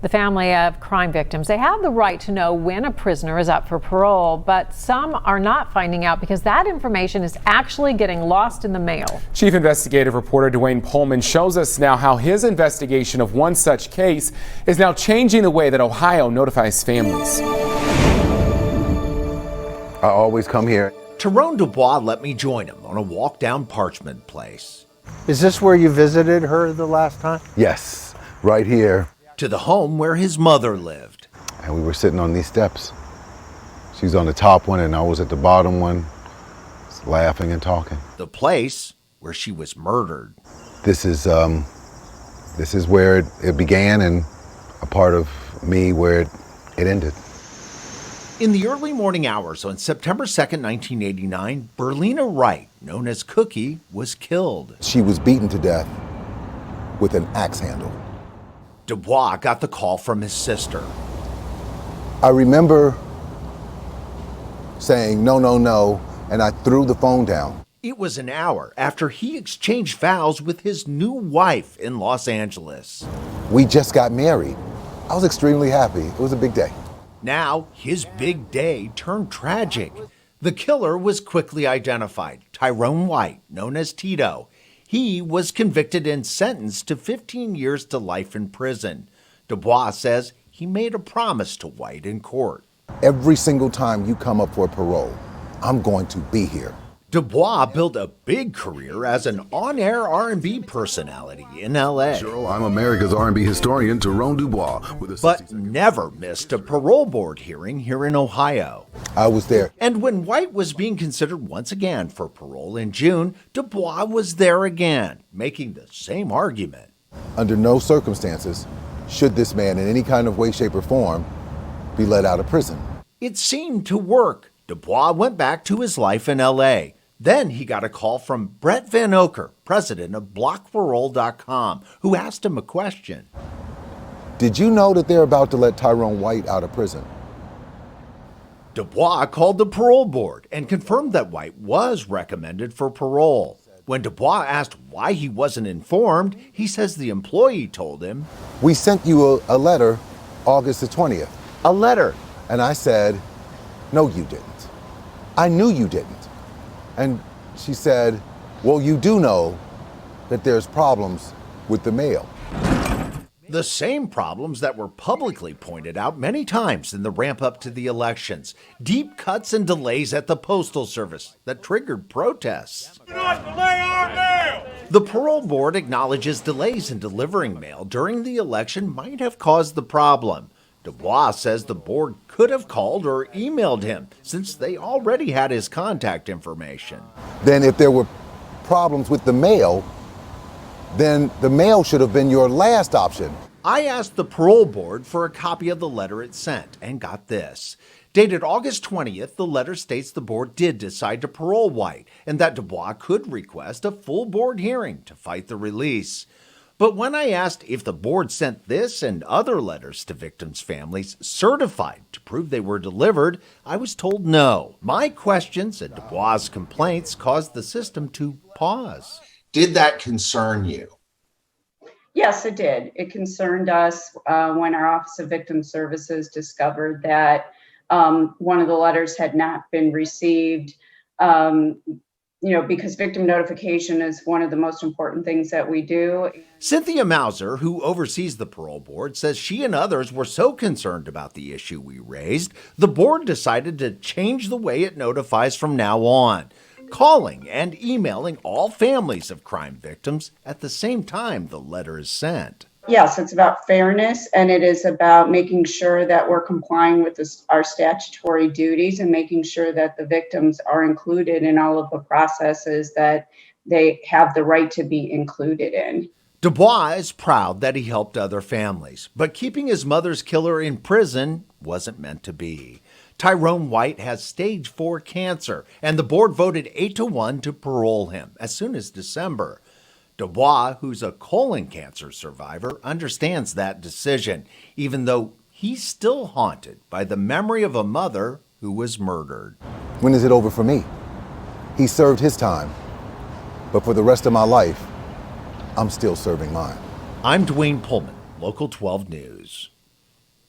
The family of crime victims, they have the right to know when a prisoner is up for parole, but some are not finding out because that information is actually getting lost in the mail. Chief investigative reporter Dwayne Pullman shows us now how his investigation of one such case is now changing the way that Ohio notifies families. I always come here. Tyrone Dubois let me join him on a walk down Parchment Place. Is this where you visited her the last time? Yes, right here. To the home where his mother lived. And we were sitting on these steps. She's on the top one and I was at the bottom one, laughing and talking. The place where she was murdered. This is where it began and a part of me where it ended. In the early morning hours on September 2nd, 1989, Berlina Wright, known as Cookie, was killed. She was beaten to death with an axe handle. Dubois got the call from his sister. I remember saying, no, no, no, and I threw the phone down. It was an hour after he exchanged vows with his new wife in Los Angeles. We just got married. I was extremely happy. It was a big day. Now, his big day turned tragic. The killer was quickly identified, Tyrone White, known as Tito. He was convicted and sentenced to 15 years to life in prison. Dubois says he made a promise to White in court. Every single time you come up for parole, I'm going to be here. Dubois built a big career as an on-air R&B personality in L.A. I'm America's R&B historian, Tyrone Dubois. But never missed a parole board hearing here in Ohio. I was there. And when White was being considered once again for parole in June, Dubois was there again, making the same argument. Under no circumstances should this man in any kind of way, shape, or form be let out of prison. It seemed to work. Dubois went back to his life in L.A. Then he got a call from Brett Van Oker, president of BlockParole.com, who asked him a question. Did you know that they're about to let Tyrone White out of prison? Dubois called the parole board and confirmed that White was recommended for parole. When Dubois asked why he wasn't informed, he says the employee told him, "We sent you a letter August the 20th. A letter. And I said, no, you didn't. I knew you didn't. And she said, well, you do know that there's problems with the mail. The same problems that were publicly pointed out many times in the ramp up to the elections. Deep cuts and delays at the Postal Service that triggered protests. Do not delay our mail! The parole board acknowledges delays in delivering mail during the election might have caused the problem. Dubois says the board could have called or emailed him since they already had his contact information. Then if there were problems with the mail, then the mail should have been your last option. I asked the parole board for a copy of the letter it sent and got this. Dated August 20th, the letter states the board did decide to parole White and that Dubois could request a full board hearing to fight the release. But when I asked if the board sent this and other letters to victims' families certified to prove they were delivered, I was told no. My questions and Dubois' complaints caused the system to pause. Did that concern you? Yes, it did. It concerned us when our Office of Victim Services discovered that one of the letters had not been received. Because victim notification is one of the most important things that we do. Cynthia Mauser, who oversees the parole board, says she and others were so concerned about the issue we raised, the board decided to change the way it notifies from now on, calling and emailing all families of crime victims at the same time the letter is sent. Yes, it's about fairness, and it is about making sure that we're complying with our statutory duties and making sure that the victims are included in all of the processes that they have the right to be included in. Dubois is proud that he helped other families, but keeping his mother's killer in prison wasn't meant to be. Tyrone White has stage 4 cancer, and the board voted 8-1 to parole him as soon as December. Dubois, who's a colon cancer survivor, understands that decision, even though he's still haunted by the memory of a mother who was murdered. When is it over for me? He served his time, but for the rest of my life, I'm still serving mine. I'm Dwayne Pullman, Local 12 News.